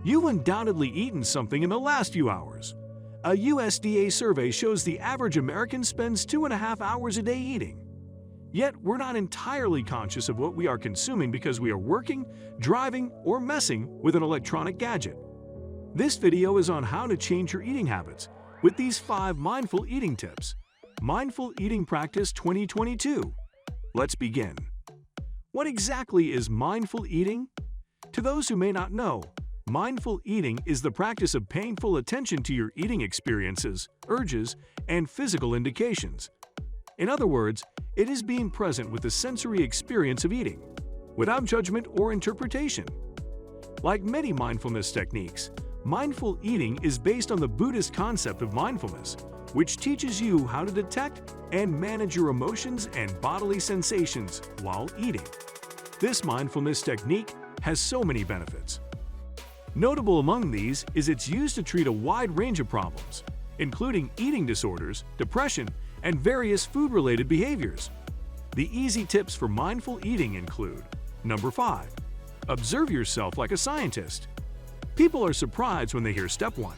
You've undoubtedly eaten something in the last few hours. A USDA survey shows the average American spends 2.5 hours a day eating. Yet, we're not entirely conscious of what we are consuming because we are working, driving, or messing with an electronic gadget. This video is on how to change your eating habits with these 5 mindful eating tips. Mindful Eating Practice 2022. Let's begin. What exactly is mindful eating? To those who may not know, mindful eating is the practice of paying full attention to your eating experiences, urges, and physical indications. In other words, it is being present with the sensory experience of eating, without judgment or interpretation. Like many mindfulness techniques, mindful eating is based on the Buddhist concept of mindfulness, which teaches you how to detect and manage your emotions and bodily sensations while eating. This mindfulness technique has so many benefits. Notable among these is its use to treat a wide range of problems, including eating disorders, depression, and various food-related behaviors. The easy tips for mindful eating include: Number 5. Observe yourself like a scientist. People are surprised when they hear Step 1.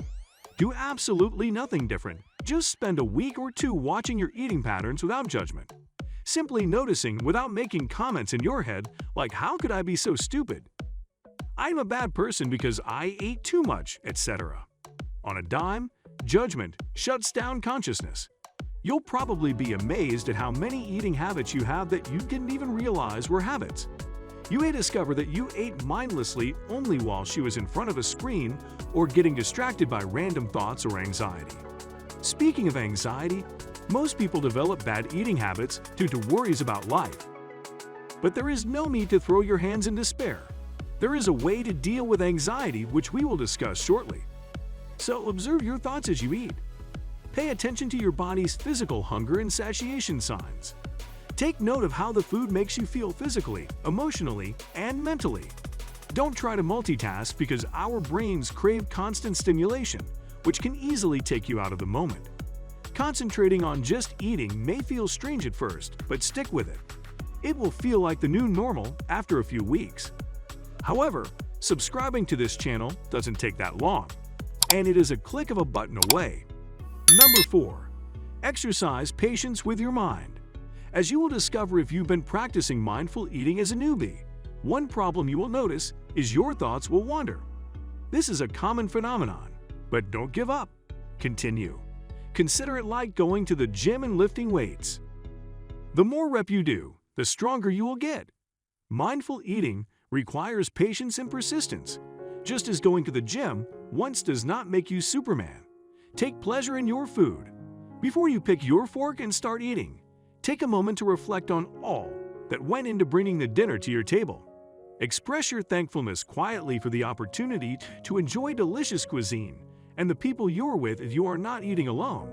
Do absolutely nothing different. Just spend a week or 2 watching your eating patterns without judgment. Simply noticing without making comments in your head like, "How could I be so stupid? I'm a bad person because I ate too much," etc. On a dime, judgment shuts down consciousness. You'll probably be amazed at how many eating habits you have that you didn't even realize were habits. You may discover that you ate mindlessly only while she was in front of a screen or getting distracted by random thoughts or anxiety. Speaking of anxiety, most people develop bad eating habits due to worries about life. But there is no need to throw your hands in despair. There is a way to deal with anxiety, which we will discuss shortly. So observe your thoughts as you eat. Pay attention to your body's physical hunger and satiation signs. Take note of how the food makes you feel physically, emotionally, and mentally. Don't try to multitask because our brains crave constant stimulation, which can easily take you out of the moment. Concentrating on just eating may feel strange at first, but stick with it. It will feel like the new normal after a few weeks. However, subscribing to this channel doesn't take that long, and it is a click of a button away. Number 4. Exercise patience with your mind. As you will discover if you've been practicing mindful eating as a newbie, one problem you will notice is your thoughts will wander. This is a common phenomenon, but don't give up. Continue. Consider it like going to the gym and lifting weights. The more rep you do, the stronger you will get. Mindful eating requires patience and persistence. Just as going to the gym once does not make you Superman. Take pleasure in your food. Before you pick your fork and start eating, take a moment to reflect on all that went into bringing the dinner to your table. Express your thankfulness quietly for the opportunity to enjoy delicious cuisine and the people you're with if you are not eating alone.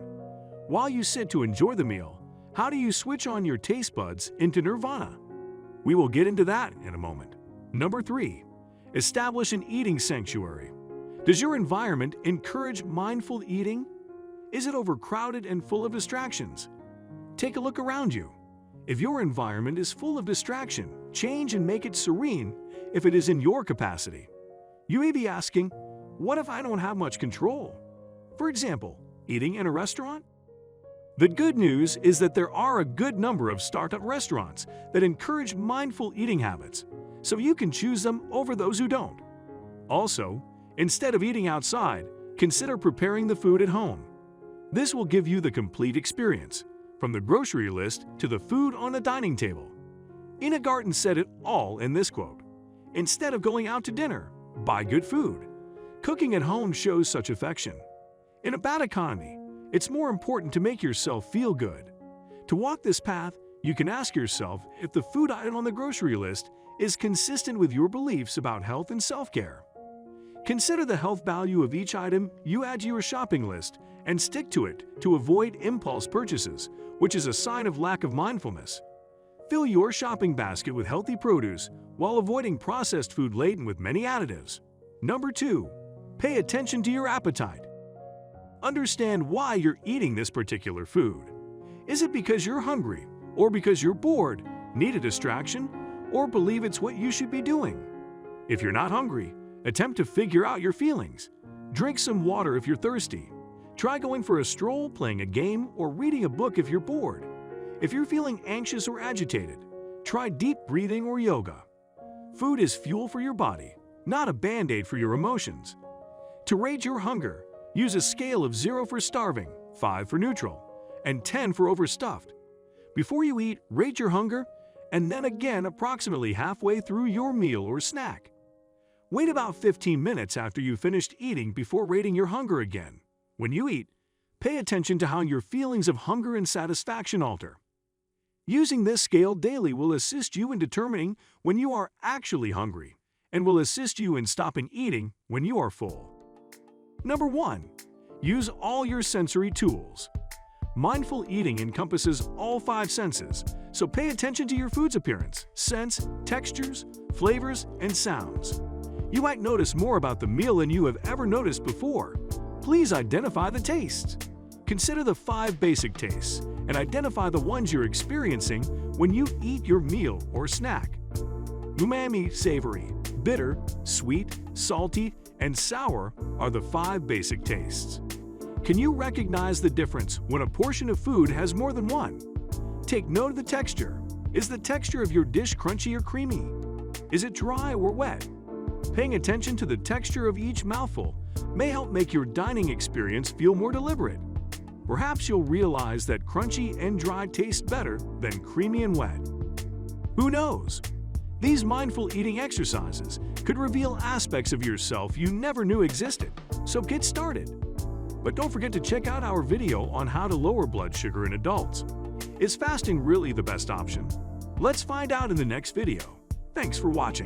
While you sit to enjoy the meal, how do you switch on your taste buds into nirvana? We will get into that in a moment. Number 3. Establish an eating sanctuary. Does your environment encourage mindful eating? Is it overcrowded and full of distractions? Take a look around you. If your environment is full of distraction, change and make it serene if it is in your capacity. You may be asking, what if I don't have much control? For example, eating in a restaurant? The good news is that there are a good number of startup restaurants that encourage mindful eating habits, so you can choose them over those who don't. Also, instead of eating outside, consider preparing the food at home. This will give you the complete experience, from the grocery list to the food on the dining table. Ina Garten said it all in this quote: "Instead of going out to dinner, buy good food." Cooking at home shows such affection. In a bad economy, it's more important to make yourself feel good. To walk this path, you can ask yourself if the food item on the grocery list is consistent with your beliefs about health and self-care. Consider the health value of each item you add to your shopping list and stick to it to avoid impulse purchases, which is a sign of lack of mindfulness. Fill your shopping basket with healthy produce while avoiding processed food laden with many additives. Number 2. Pay attention to your appetite. Understand why you're eating this particular food. Is it because you're hungry, or because you're bored, need a distraction, or believe it's what you should be doing? If you're not hungry, Attempt to figure out your feelings. Drink some water if you're thirsty. Try going for a stroll, playing a game, or reading a book if you're bored. If you're feeling anxious or agitated, try deep breathing or yoga. Food is fuel for your body, not a band-aid for your emotions. To rate your hunger, use a scale of 0 for starving, 5 for neutral, and 10 for overstuffed. Before you eat, rate your hunger, and then again approximately halfway through your meal or snack. Wait about 15 minutes after you've finished eating before rating your hunger again. When you eat, pay attention to how your feelings of hunger and satisfaction alter. Using this scale daily will assist you in determining when you are actually hungry and will assist you in stopping eating when you are full. Number 1. Use all your sensory tools. Mindful eating encompasses all 5 senses, so pay attention to your food's appearance, scents, textures, flavors, and sounds. You might notice more about the meal than you have ever noticed before. Please identify the tastes. Consider the 5 basic tastes and identify the ones you're experiencing when you eat your meal or snack. Umami, savory, bitter, sweet, salty, and sour are the 5 basic tastes. Can you recognize the difference when a portion of food has more than one? Take note of the texture. Is the texture of your dish crunchy or creamy? Is it dry or wet? Paying attention to the texture of each mouthful may help make your dining experience feel more deliberate. Perhaps you'll realize that crunchy and dry taste better than creamy and wet. Who knows? These mindful eating exercises could reveal aspects of yourself you never knew existed, so get started. But don't forget to check out our video on how to lower blood sugar in adults. Is fasting really the best option? Let's find out in the next video. Thanks for watching.